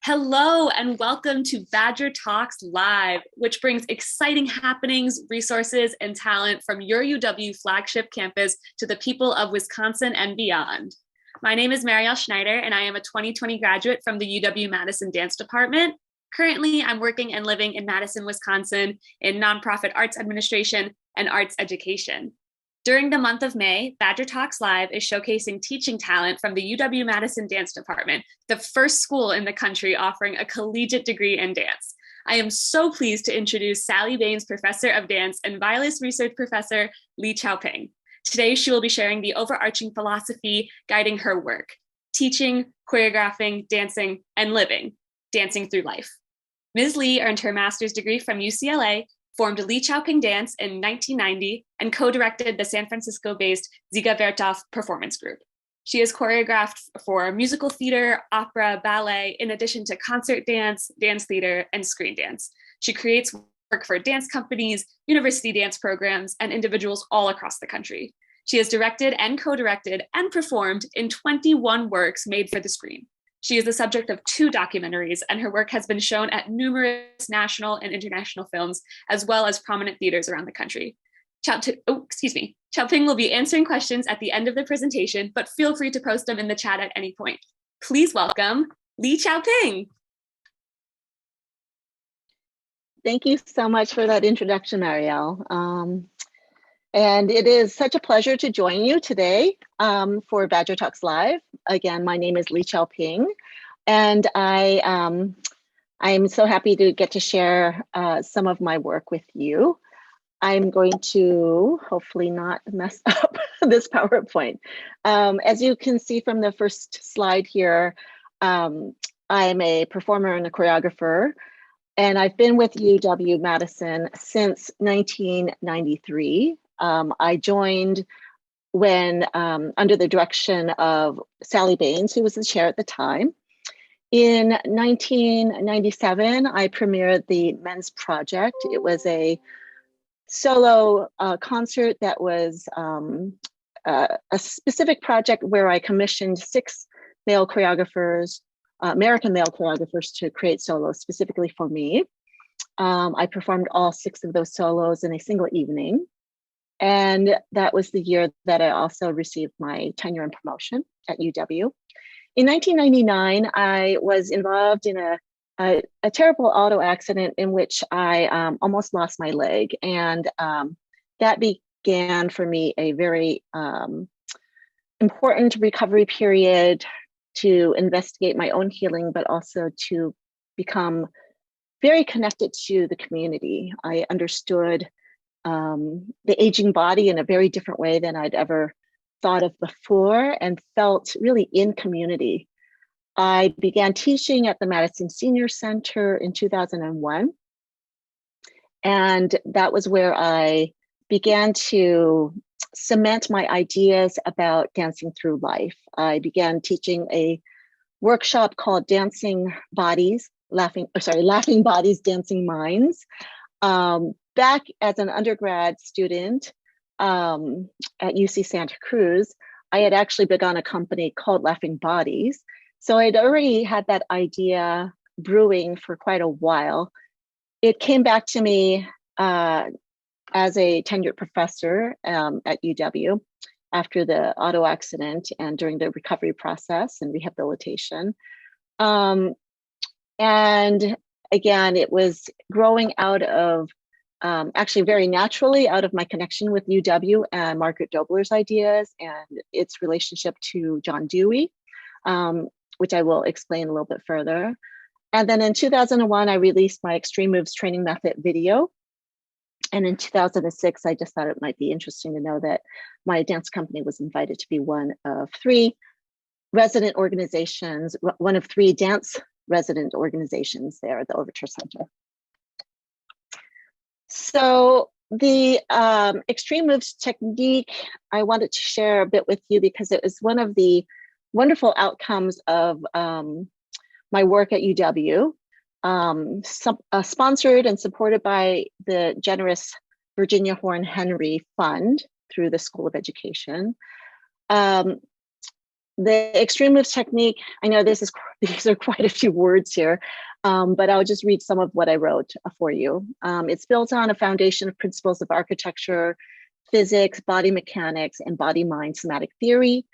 Hello and welcome to Badger Talks Live, which brings exciting happenings, resources, and talent from your UW flagship campus to the people of Wisconsin and beyond. My name is Marielle Schneider, and I am a 2020 graduate from the UW-Madison Dance Department. Currently, I'm working and living in Madison, Wisconsin in nonprofit arts administration and arts education. During the month of May, Badger Talks Live is showcasing teaching talent from the UW-Madison Dance Department, the first school in the country offering a collegiate degree in dance. I am so pleased to introduce Sally Baines, Professor of Dance and Vilas Research Professor Lee Chiao-Ping. Today, she will be sharing the overarching philosophy guiding her work: teaching, choreographing, dancing, and living, dancing through life. Ms. Lee earned her master's degree from UCLA, formed Lee Chiao-Ping Dance in 1990, and co-directed the San Francisco-based Ziga Vertov Performance Group. She has choreographed for musical theater, opera, ballet, in addition to concert dance, dance theater, and screen dance. She creates work for dance companies, university dance programs, and individuals all across the country. She has directed and co-directed and performed in 21 works made for the screen. She is the subject of 2 documentaries, and her work has been shown at numerous national and international films, as well as prominent theaters around the country. Chiao-Ping will be answering questions at the end of the presentation, but feel free to post them in the chat at any point. Please welcome Lee Chiao-Ping. Thank you so much for that introduction, Marielle. And it is such a pleasure to join you today for Badger Talks Live. Again, my name is Lee Chiao-Ping, and I'm so happy to get to share some of my work with you. I'm going to hopefully not mess up this PowerPoint. As you can see from the first slide here, I'm a performer and a choreographer, and I've been with UW-Madison since 1993. I joined when under the direction of Sally Baines, who was the chair at the time. In 1997, I premiered the Men's Project. It was a solo concert that was a specific project where I commissioned 6 male choreographers, American male choreographers, to create solos specifically for me. I performed all 6 of those solos in a single evening. And that was the year that I also received my tenure and promotion at UW. In 1999, I was involved in a terrible auto accident in which I almost lost my leg. And that began for me a very important recovery period to investigate my own healing, but also to become very connected to the community. I understood the aging body in a very different way than I'd ever thought of before, and felt really in community. I began teaching at the Madison Senior Center in 2001. And that was where I began to cement my ideas about dancing through life. I began teaching a workshop called Laughing Bodies, Dancing Minds. Back as an undergrad student at UC Santa Cruz, I had actually begun a company called Laughing Bodies. So I'd already had that idea brewing for quite a while. It came back to me as a tenured professor at UW after the auto accident and during the recovery process and rehabilitation. And again, it was growing out of actually very naturally out of my connection with UW and Margaret Dobler's ideas and its relationship to John Dewey, which I will explain a little bit further. And then in 2001, I released my Extreme Moves training method video. And in 2006, I just thought it might be interesting to know that my dance company was invited to be one of 3 resident organizations, one of 3 dance resident organizations there at the Overture Center. So the Extreme Moves technique, I wanted to share a bit with you because it was one of the wonderful outcomes of my work at UW, sponsored and supported by the generous Virginia Horn Henry Fund through the School of Education. The extreme moves technique, I know these are quite a few words here, but I'll just read some of what I wrote for you. It's built on a foundation of principles of architecture, physics, body mechanics, and body-mind somatic theory.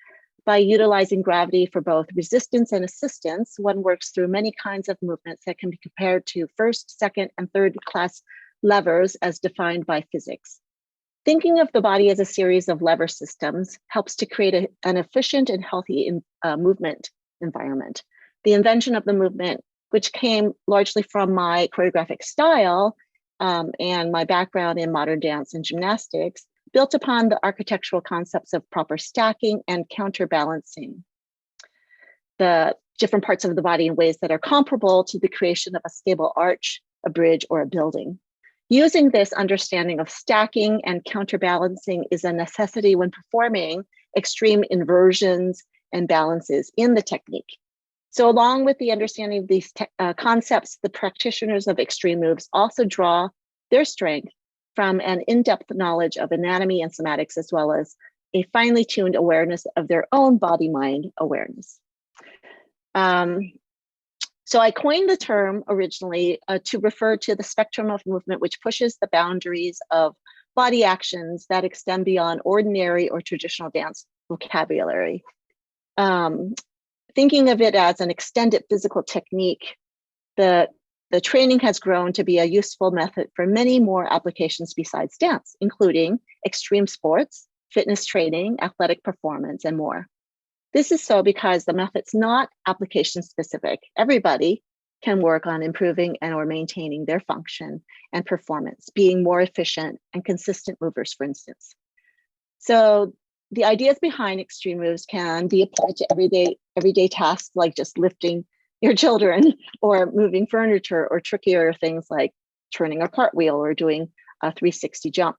By utilizing gravity for both resistance and assistance, one works through many kinds of movements that can be compared to first, second, and third class levers as defined by physics. Thinking of the body as a series of lever systems helps to create an efficient and healthy movement environment. The invention of the movement, which came largely from my choreographic style and my background in modern dance and gymnastics, built upon the architectural concepts of proper stacking and counterbalancing the different parts of the body in ways that are comparable to the creation of a stable arch, a bridge, or a building. Using this understanding of stacking and counterbalancing is a necessity when performing extreme inversions and balances in the technique. So along with the understanding of these concepts, the practitioners of extreme moves also draw their strength from an in-depth knowledge of anatomy and somatics, as well as a finely tuned awareness of their own body-mind awareness. So I coined the term originally to refer to the spectrum of movement which pushes the boundaries of body actions that extend beyond ordinary or traditional dance vocabulary. Thinking of it as an extended physical technique, the training has grown to be a useful method for many more applications besides dance, including extreme sports, fitness training, athletic performance, and more. This is so because the method's not application specific. Everybody can work on improving and or maintaining their function and performance, being more efficient and consistent movers, for instance. So the ideas behind extreme moves can be applied to everyday tasks like just lifting your children or moving furniture, or trickier things like turning a cartwheel or doing a 360 jump.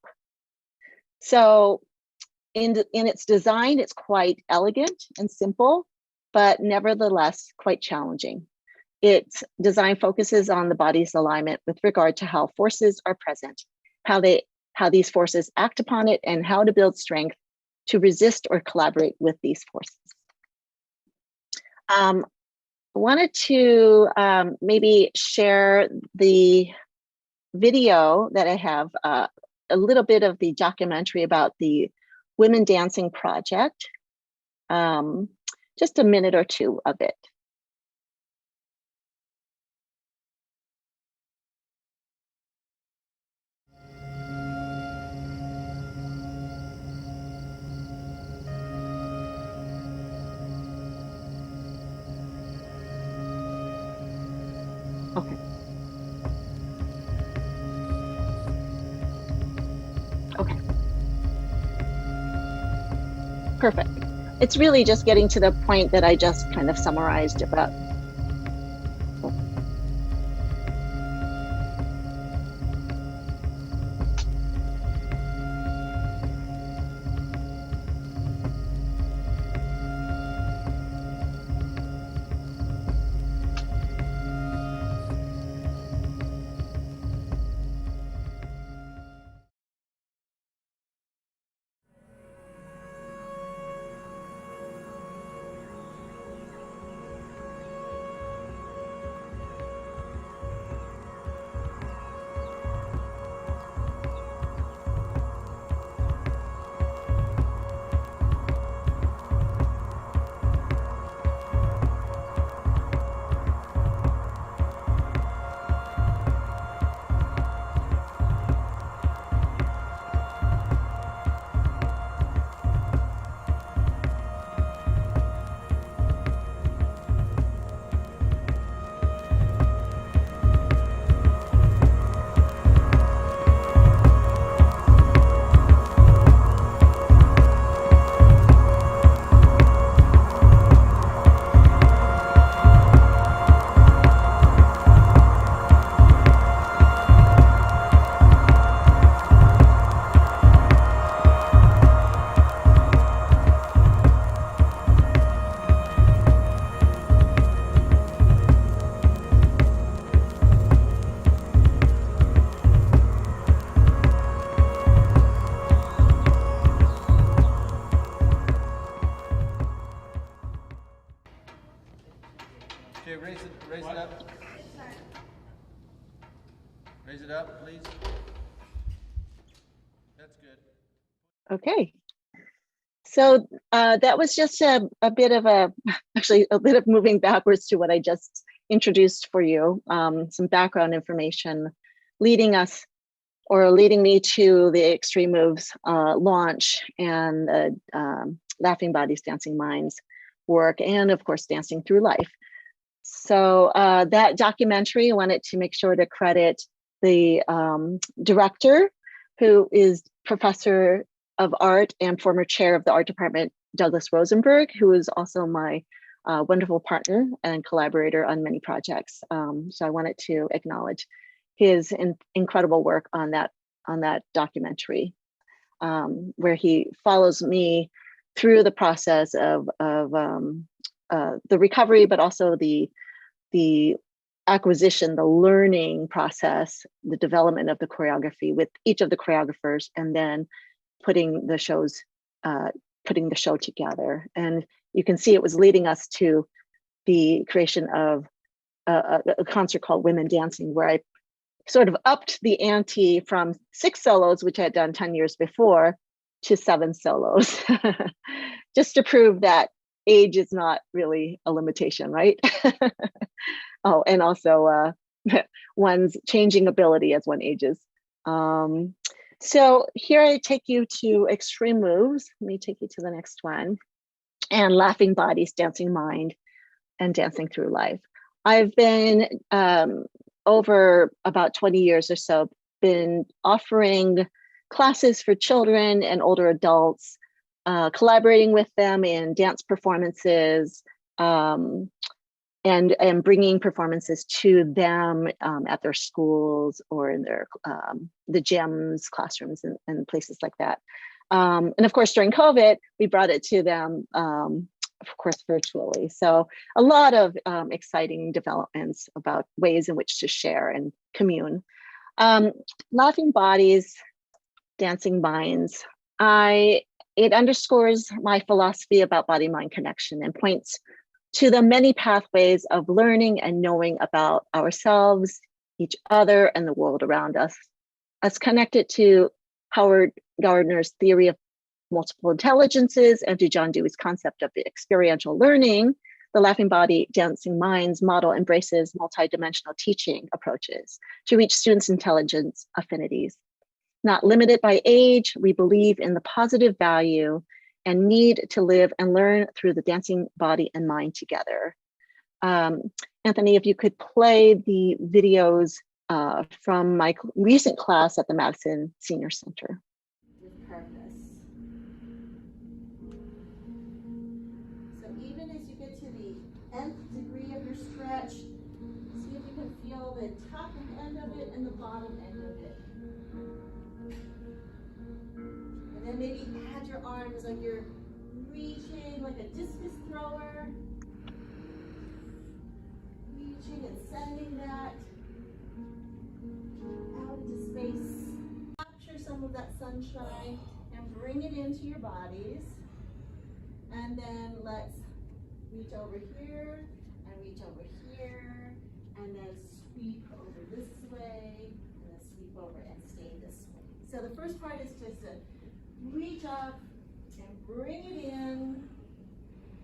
So in its design, it's quite elegant and simple, but nevertheless quite challenging. Its design focuses on the body's alignment with regard to how forces are present, how these forces act upon it, and how to build strength to resist or collaborate with these forces. I wanted to maybe share the video that I have, a little bit of the documentary about the Women Dancing Project, just a minute or two of it. Okay. Okay. Perfect. It's really just getting to the point that I just kind of summarized about. Okay. So that was just a bit of actually a bit of moving backwards to what I just introduced for you, some background information leading me to the Extreme Moves launch and the Laughing Bodies, Dancing Minds work, and of course, Dancing Through Life. So that documentary, I wanted to make sure to credit the director, who is Professor of Art and former chair of the art department, Douglas Rosenberg, who is also my wonderful partner and collaborator on many projects. So I wanted to acknowledge his incredible work on that documentary, where he follows me through the process of the recovery, but also the acquisition, the learning process, the development of the choreography with each of the choreographers, and then putting the show together. And you can see it was leading us to the creation of a concert called Women Dancing, where I sort of upped the ante from 6 solos, which I had done 10 years before, to 7 solos, just to prove that age is not really a limitation, right? Oh, and also one's changing ability as one ages. So here I take you to Extreme Moves. Let me take you to the next one. And Laughing Bodies, Dancing Mind, and Dancing Through Life. I've been over about 20 years or so, been offering classes for children and older adults, collaborating with them in dance performances, and bringing performances to them at their schools or in their the gyms, classrooms, and places like that. And of course, during COVID, we brought it to them, of course, virtually. So a lot of exciting developments about ways in which to share and commune. Laughing Bodies, Dancing Minds. It underscores my philosophy about body-mind connection and points to the many pathways of learning and knowing about ourselves, each other, and the world around us. As connected to Howard Gardner's theory of multiple intelligences and to John Dewey's concept of experiential learning, the Laughing Body, Dancing Minds model embraces multidimensional teaching approaches to reach students' intelligence affinities. Not limited by age, we believe in the positive value and need to live and learn through the dancing body and mind together. Anthony, if you could play the videos from my recent class at the Madison Senior Center. With purpose. So even as you get to the nth degree of your stretch, see if you can feel the top end of it and the bottom end of it. And then maybe add your arms like you're reaching like a discus thrower. Reaching and sending that out into space. Capture some of that sunshine and bring it into your bodies. And then let's reach over here and reach over here and then sweep over this way and then sweep over and stay this way. So the first part is just to reach up and bring it in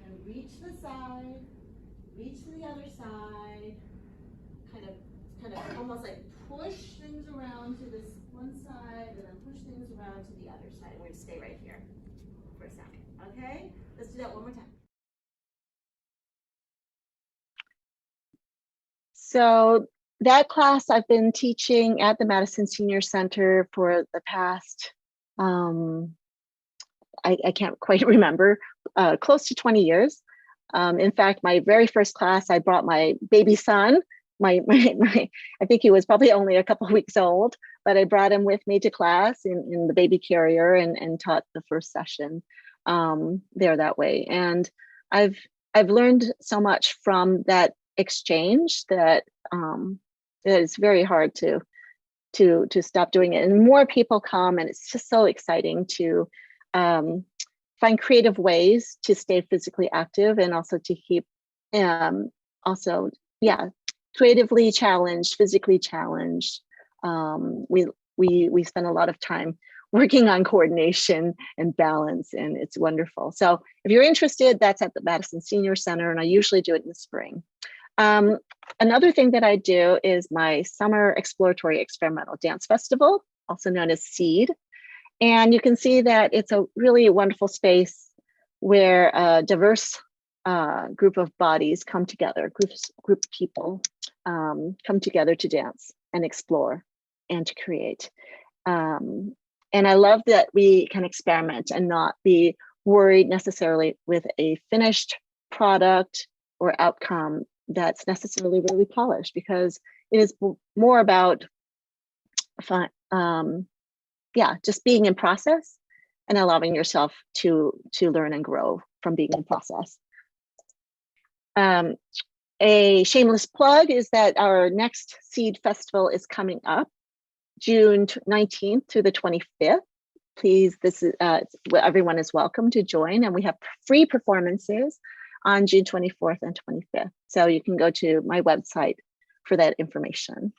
and reach the side, reach to the other side, kind of almost like push things around to this one side and then push things around to the other side. We're going to stay right here for a second, okay? Let's do that one more time. So that class I've been teaching at the Madison Senior Center for the past, I can't quite remember, close to 20 years. In fact, my very first class, I brought my baby son, I think he was probably only a couple of weeks old, but I brought him with me to class in the baby carrier and taught the first session there that way. And I've learned so much from that exchange that it's very hard to stop doing it. And more people come, and it's just so exciting to find creative ways to stay physically active and also to keep creatively challenged, physically challenged. we spend a lot of time working on coordination and balance, and it's wonderful. So if you're interested, that's at the Madison Senior Center, and I usually do it in the spring. Another thing that I do is my Summer Exploratory Experimental Dance Festival, also known as SEED. And you can see that it's a really wonderful space where a diverse group of bodies come together, group of people come together to dance and explore and to create. And I love that we can experiment and not be worried necessarily with a finished product or outcome that's necessarily really polished, because it is more about just being in process and allowing yourself to learn and grow from being in process. A shameless plug is that our next SEED Festival is coming up June 19th through the 25th. Please, this is everyone is welcome to join, and we have free performances on June 24th and 25th. So you can go to my website for that information.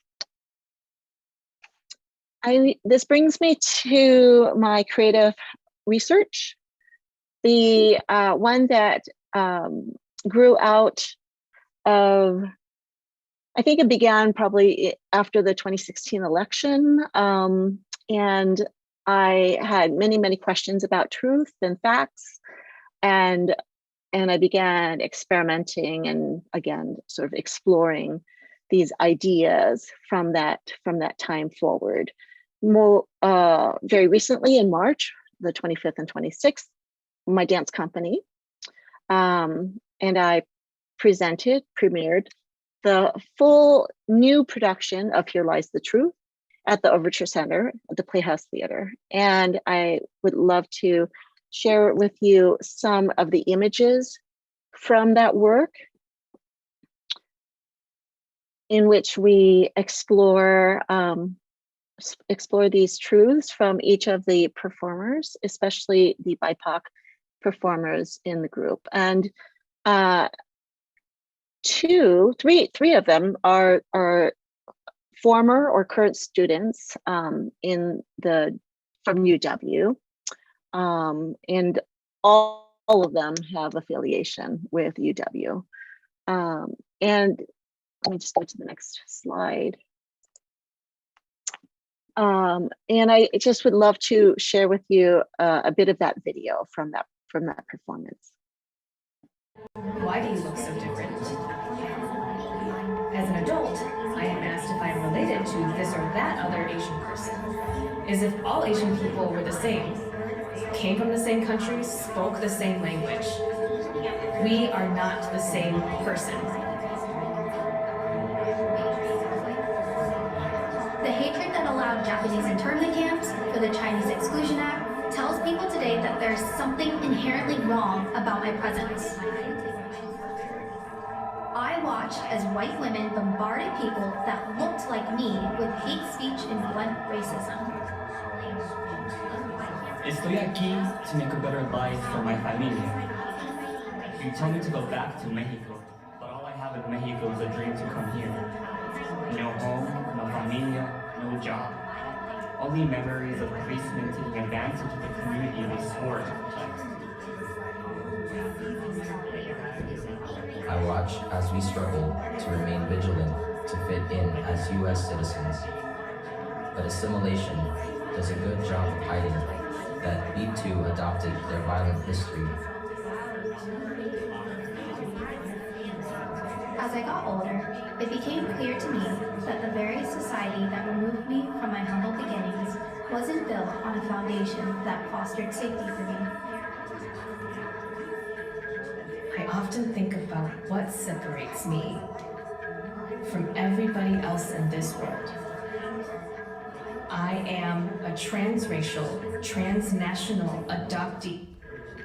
This brings me to my creative research. The one that grew out of, I think it began probably after the 2016 election. And I had many questions about truth and facts. And I began experimenting and again, sort of exploring these ideas from that time forward. More very recently in March, the 25th and 26th, my dance company, and I premiered the full new production of Here Lies the Truth at the Overture Center at the Playhouse Theater. And I would love to share with you some of the images from that work, in which we explore these truths from each of the performers, especially the BIPOC performers in the group. And three of them are former or current students from UW, and all of them have affiliation with UW. And let me just go to the next slide. And I just would love to share with you a bit of that video from that performance. Why do you look so different? As an adult, I am asked if I'm related to this or that other Asian person, as if all Asian people were the same, came from the same country, spoke the same language. We are not the same person. The hatred that allowed Japanese internment camps for the Chinese Exclusion Act tells people today that there's something inherently wrong about my presence. I watched as white women bombarded people that looked like me with hate speech and blunt racism. Estoy aquí to make a better life for my familia. You tell me to go back to Mexico, but all I have in Mexico is a dream to come here. No home, no familia, no job. Only memories of policemen taking advantage of the community they swore to protect. I watch as we struggle to remain vigilant to fit in as US citizens. But assimilation does a good job of hiding that we too adopted their violent history. As I got older, it became clear to me that the very society that removed me from my humble beginnings wasn't built on a foundation that fostered safety for me. I often think about what separates me from everybody else in this world. I am a transracial, transnational adoptee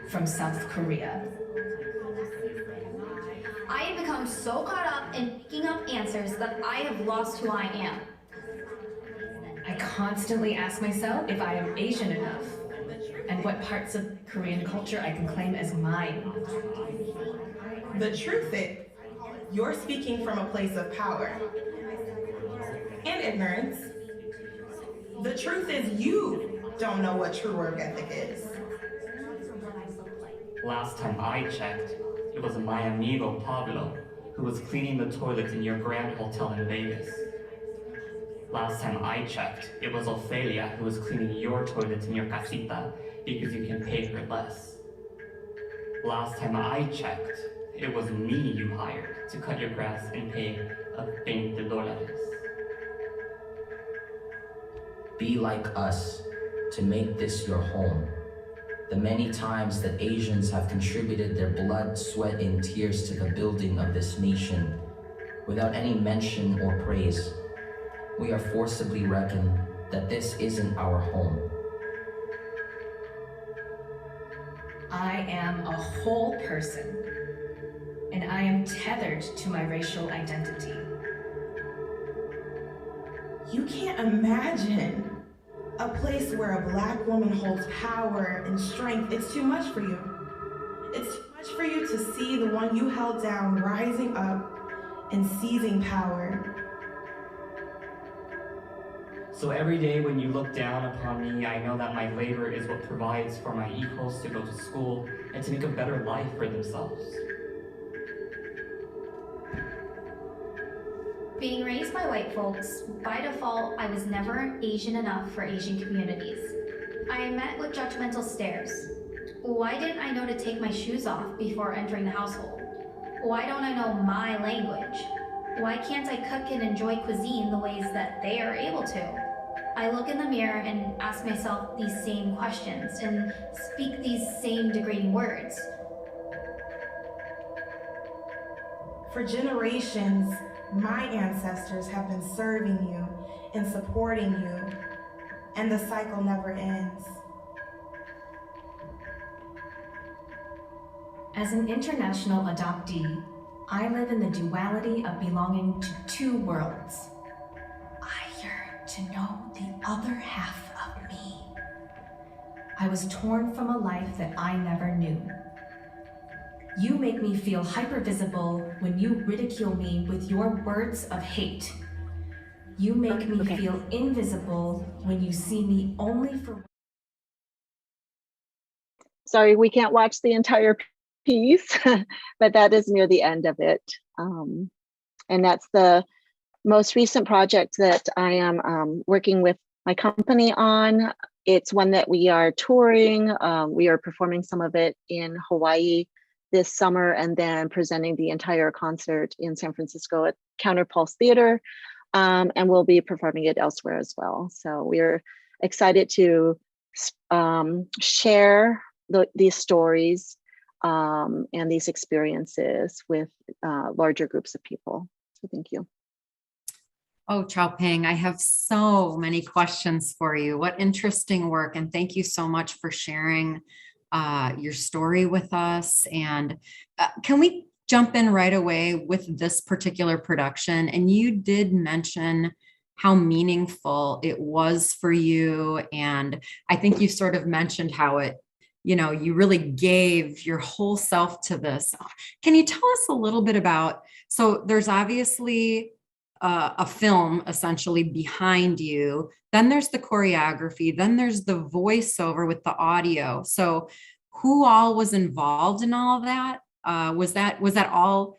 from South Korea. I have become so caught up in picking up answers that I have lost who I am. I constantly ask myself if I am Asian enough and what parts of Korean culture I can claim as mine. The truth is, you're speaking from a place of power and ignorance, The truth is you don't know what true work ethic is. Last time I checked, it was my amigo Pablo who was cleaning the toilets in your grand hotel in Vegas. Last time I checked, it was Ophelia who was cleaning your toilets in your casita because you can pay her less. Last time I checked, it was me you hired to cut your grass and pay $20. Be like us to make this your home. The many times that Asians have contributed their blood, sweat, and tears to the building of this nation without any mention or praise, we are forcibly reckoned that this isn't our home. I am a whole person, and I am tethered to my racial identity. You can't imagine a place where a Black woman holds power and strength. It's too much for you. It's too much for you to see the one you held down rising up and seizing power. So every day when you look down upon me, I know that my labor is what provides for my equals to go to school and to make a better life for themselves. Being raised by white folks, by default, I was never Asian enough for Asian communities. I met with judgmental stares. Why didn't I know to take my shoes off before entering the household? Why don't I know my language? Why can't I cook and enjoy cuisine the ways that they are able to? I look in the mirror and ask myself these same questions and speak these same degrading words. For generations, my ancestors have been serving you and supporting you, and the cycle never ends. As an international adoptee, I live in the duality of belonging to two worlds. I yearn to know the other half of me. I was torn from a life that I never knew. You make me feel hypervisible when you ridicule me with your words of hate. You make me feel invisible when you see me only for... Sorry, we can't watch the entire piece, but that is near the end of it. And that's the most recent project that I am working with my company on. It's one that we are touring. We are performing some of it in Hawaii this summer and then presenting the entire concert in San Francisco at Counterpulse Theater. And we'll be performing it elsewhere as well. So we're excited to share these stories and these experiences with larger groups of people. So thank you. Oh, Chiao-Ping, I have so many questions for you. What interesting work. And thank you so much for sharing your story with us. And can we jump in right away with this particular production? And you did mention how meaningful it was for you. And I think you sort of mentioned how it, you know, you really gave your whole self to this. Can you tell us a little bit about, so there's obviously a film essentially behind you, then there's the choreography, then there's the voiceover with the audio. So who all was involved in all of that? Was that all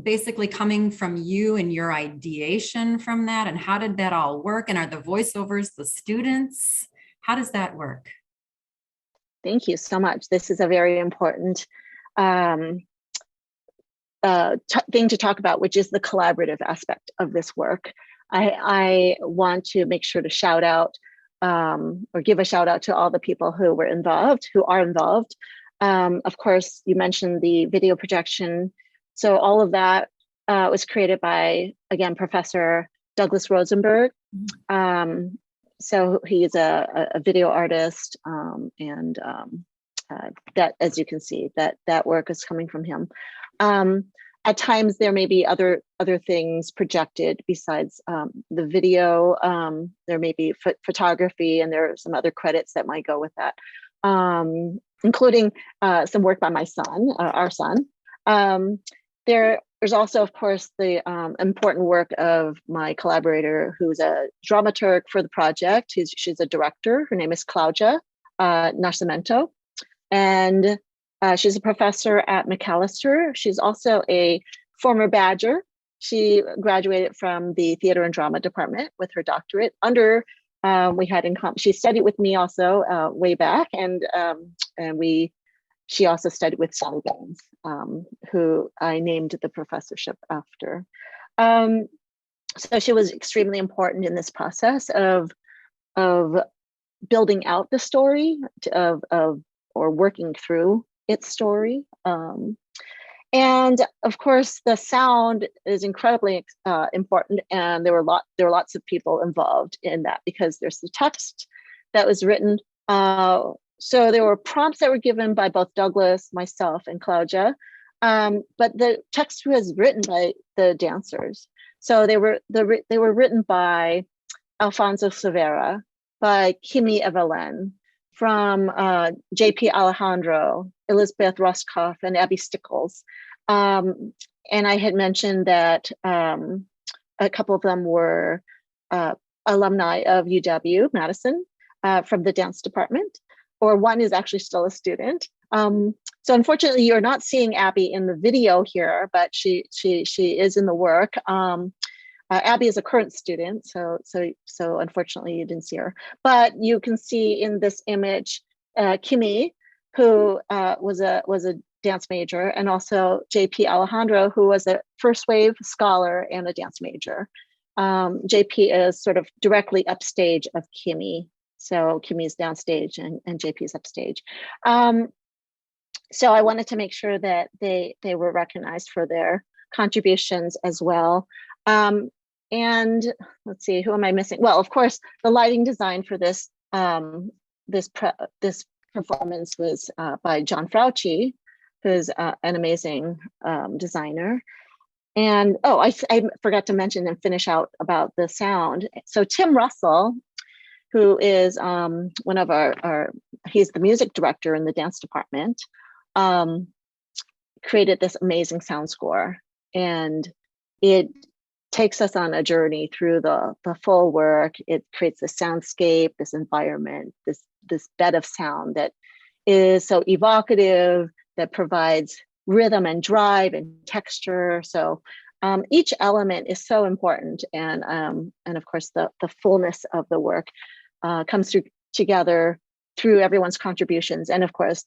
basically coming from you and your ideation from that? And how did that all work? And are the voiceovers the students? How does that work? Thank you so much. This is a very important thing to talk about, which is the collaborative aspect of this work. I want to make sure to shout out or give a shout out to all the people who are involved. Of course, you mentioned the video projection. So all of that was created by, again, Professor Douglas Rosenberg. So he's a video artist, and that, as you can see, that work is coming from him. At times, there may be other things projected besides the video. There may be photography, and there are some other credits that might go with that, including some work by my son, our son. There there's also, of course, the important work of my collaborator, who's a dramaturg for the project. She's a director. Her name is Claudia Nascimento, and she's a professor at McAllister. She's also a former Badger. She graduated from the theater and drama department with her doctorate. She studied with me also way back, and she also studied with Sally Baines, who I named the professorship after. So she was extremely important in this process of building out the story, or working through its story. And of course, the sound is incredibly important, and there were lots of people involved in that, because there's the text that was written. So there were prompts that were given by both Douglas, myself, and Claudia, but the text was written by the dancers. So they were written by Alfonso Silveira, by Kimi Evelyn, from J.P. Alejandro, Elizabeth Roscoff, and Abby Stickles. And I had mentioned that a couple of them were alumni of UW-Madison from the dance department, or one is actually still a student. So unfortunately, you're not seeing Abby in the video here, but she is in the work. Abby is a current student, so unfortunately you didn't see her. But you can see in this image Kimi, who was a dance major, and also JP Alejandro, who was a first wave scholar and a dance major. JP is sort of directly upstage of Kimi. So Kimi is downstage and JP is upstage. So I wanted to make sure that they were recognized for their contributions as well. And let's see, who am I missing? Well, of course, the lighting design for this this performance was by John Frauci, who's an amazing designer. And I forgot to mention and finish out about the sound. So Tim Russell, who is one of he's the music director in the dance department, created this amazing sound score. And it takes us on a journey through the full work. It creates this soundscape, this environment, this bed of sound that is so evocative, that provides rhythm and drive and texture. So each element is so important. And of course, the fullness of the work comes together through everyone's contributions. And of course,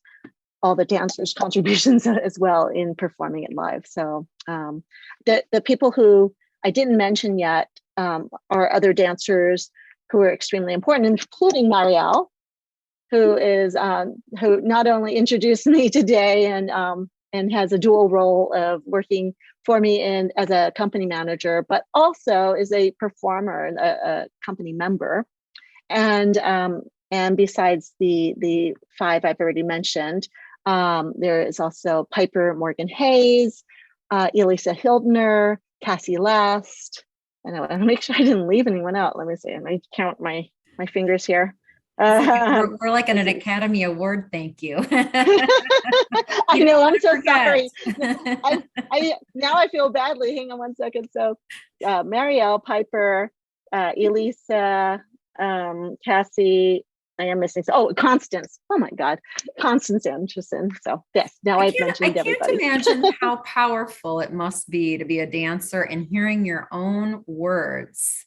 all the dancers' contributions as well in performing it live. So the people who I didn't mention yet are other dancers who are extremely important, including Marielle, who not only introduced me today and has a dual role of working for me as a company manager, but also is a performer and a company member. And besides the five I've already mentioned, there is also Piper Morgan Hayes, Elisa Hildner, Cassie Last. And I want to make sure I didn't leave anyone out. Let me see. Let me count my fingers here. We're like an Academy Award. Thank you. I know. I'm so sorry. Now I feel badly. Hang on one second. So, Marielle, Piper, Elisa, Cassie. I am missing. Constance. Oh my God, Constance Anderson. So yes, now I've mentioned everybody. I can't imagine how powerful it must be to be a dancer and hearing your own words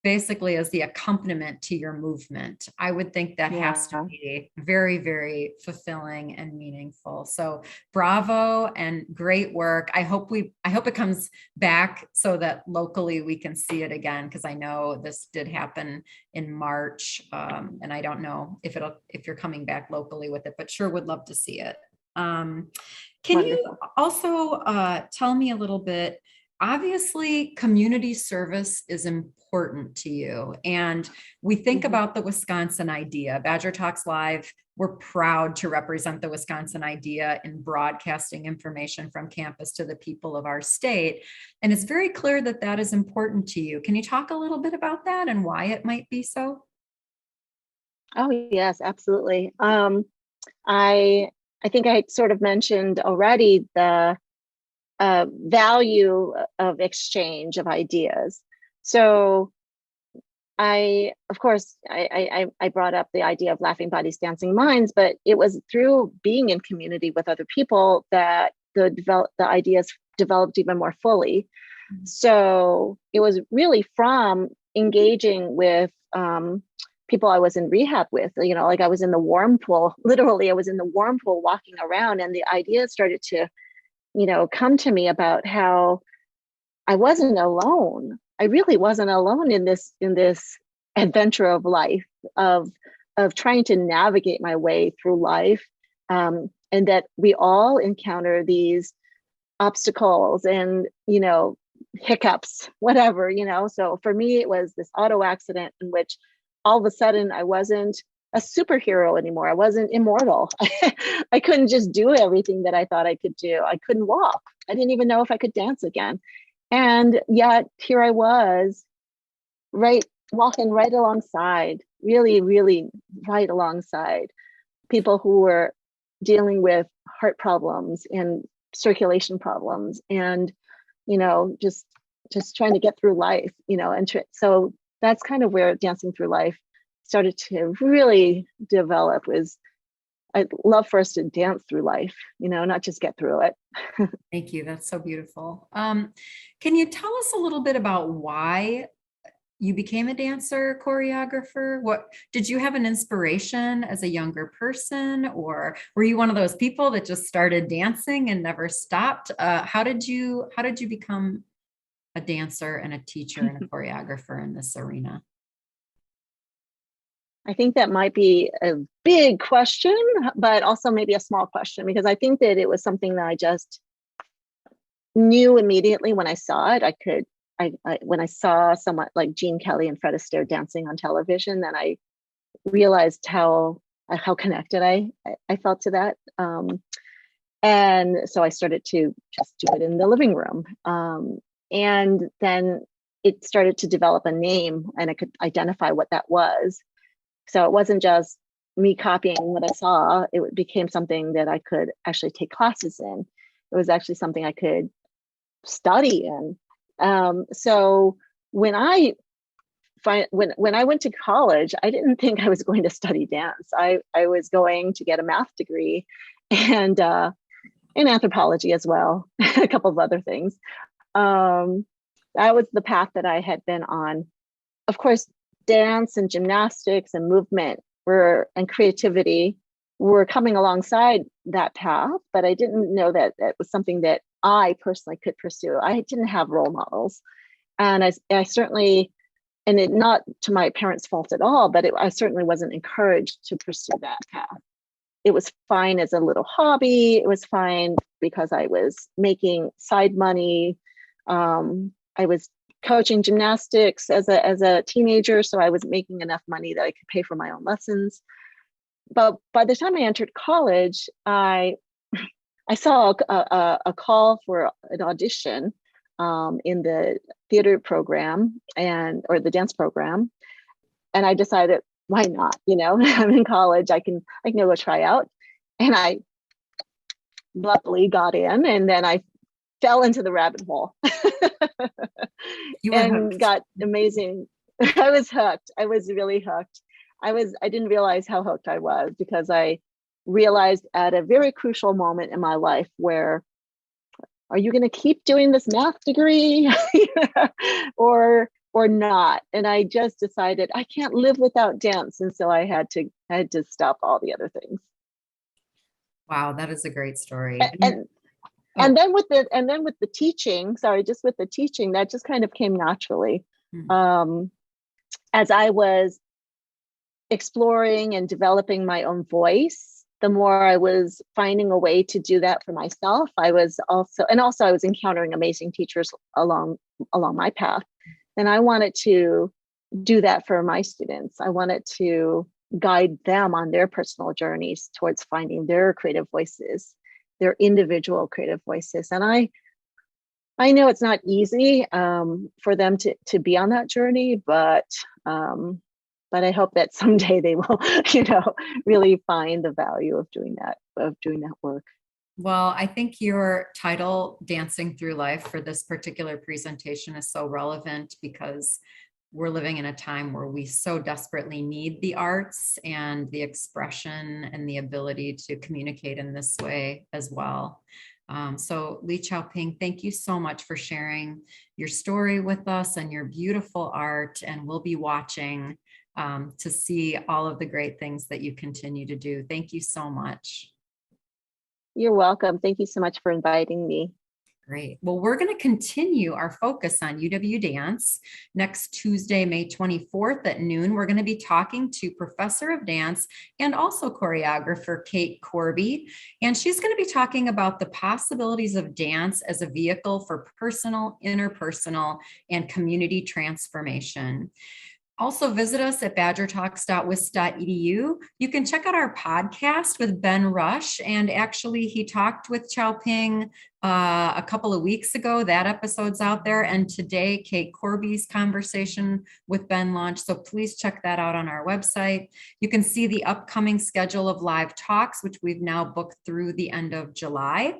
basically as the accompaniment to your movement. I would think that has to be very, very fulfilling and meaningful. So bravo and great work. I hope it comes back so that locally we can see it again, because I know this did happen in March. And I don't know if you're coming back locally with it, but sure would love to see it. Can Wonderful. You also tell me a little bit? Obviously, community service is important to you. And we think about the Wisconsin idea. Badger Talks Live, we're proud to represent the Wisconsin idea in broadcasting information from campus to the people of our state. And it's very clear that that is important to you. Can you talk a little bit about that and why it might be so? Oh, yes, absolutely. I think I sort of mentioned already value of exchange of ideas. So of course, I brought up the idea of laughing bodies, dancing minds, but it was through being in community with other people that the ideas developed even more fully. So it was really from engaging with people I was in rehab with, like I was in the warm pool, literally I was in the warm pool walking around, and the ideas started to, come to me about how I wasn't alone. I really wasn't alone in this adventure of life, of trying to navigate my way through life, and that we all encounter these obstacles and hiccups, whatever. So for me, it was this auto accident in which all of a sudden I wasn't a superhero anymore. I wasn't immortal. I couldn't just do everything that I thought I could do. I couldn't walk. I didn't even know if I could dance again. And yet here I was, walking right alongside, really, really right alongside people who were dealing with heart problems and circulation problems, and just trying to get through life, so that's kind of where Dancing Through Life started to really develop. I'd love for us to dance through life, not just get through it. Thank you. That's so beautiful. Can you tell us a little bit about why you became a dancer, choreographer? What did you have an inspiration as a younger person, or were you one of those people that just started dancing and never stopped? How did you become a dancer and a teacher and a choreographer in this arena? I think that might be a big question, but also maybe a small question, because I think that it was something that I just knew immediately when I saw it. When I saw someone like Gene Kelly and Fred Astaire dancing on television, then I realized how connected I felt to that. And so I started to just do it in the living room. And then it started to develop a name, and I could identify what that was. So it wasn't just me copying what I saw. It became something that I could actually take classes in. It was actually something I could study in. So when I went to college, I didn't think I was going to study dance. I was going to get a math degree and in anthropology as well, a couple of other things. That was the path that I had been on. Of course, dance and gymnastics and movement and creativity were coming alongside that path, but I didn't know that it was something that I personally could pursue. I didn't have role models, and I certainly, and it not to my parents' fault at all, but I certainly wasn't encouraged to pursue that path. It was fine as a little hobby. It was fine because I was making side money. I was coaching gymnastics as a teenager, so I was making enough money that I could pay for my own lessons. But by the time I entered college, I saw a call for an audition in the theater program or the dance program, and I decided, why not? I'm in college, I can go try out, and I luckily got in, and then I fell into the rabbit hole and got amazing. I was hooked. I was really hooked. I didn't realize how hooked I was, because I realized at a very crucial moment in my life where, are you going to keep doing this math degree or not? And I just decided I can't live without dance. And so I had to stop all the other things. Wow, that is a great story. And then with the teaching, that just kind of came naturally. As I was exploring and developing my own voice, the more I was finding a way to do that for myself. I was also encountering amazing teachers along my path. And I wanted to do that for my students. I wanted to guide them on their personal journeys towards finding their creative voices, their individual creative voices. And I know it's not easy for them to be on that journey, but I hope that someday they will, really find the value of doing that work. Well, I think your title, Dancing Through Life, for this particular presentation is so relevant because we're living in a time where we so desperately need the arts and the expression and the ability to communicate in this way as well. So Li Chiao-Ping, thank you so much for sharing your story with us and your beautiful art. And we'll be watching to see all of the great things that you continue to do. Thank you so much. You're welcome. Thank you so much for inviting me. Great. Well, we're going to continue our focus on UW Dance. Next Tuesday, May 24th at noon, we're going to be talking to Professor of Dance and also choreographer Kate Corby. And she's going to be talking about the possibilities of dance as a vehicle for personal, interpersonal, and community transformation. Also visit us at badgertalks.wis.edu. You can check out our podcast with Ben Rush. And actually, he talked with Chiao-Ping a couple of weeks ago. That episode's out there. And today, Kate Corby's conversation with Ben launched. So please check that out on our website. You can see the upcoming schedule of live talks, which we've now booked through the end of July.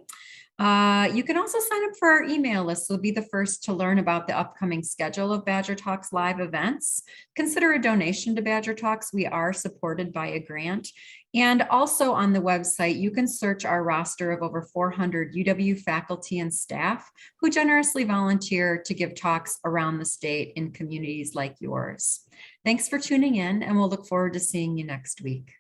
You can also sign up for our email list. So be the first to learn about the upcoming schedule of Badger Talks live events. Consider a donation to Badger Talks. We are supported by a grant. And also on the website, you can search our roster of over 400 UW faculty and staff who generously volunteer to give talks around the state in communities like yours. Thanks for tuning in, and we'll look forward to seeing you next week.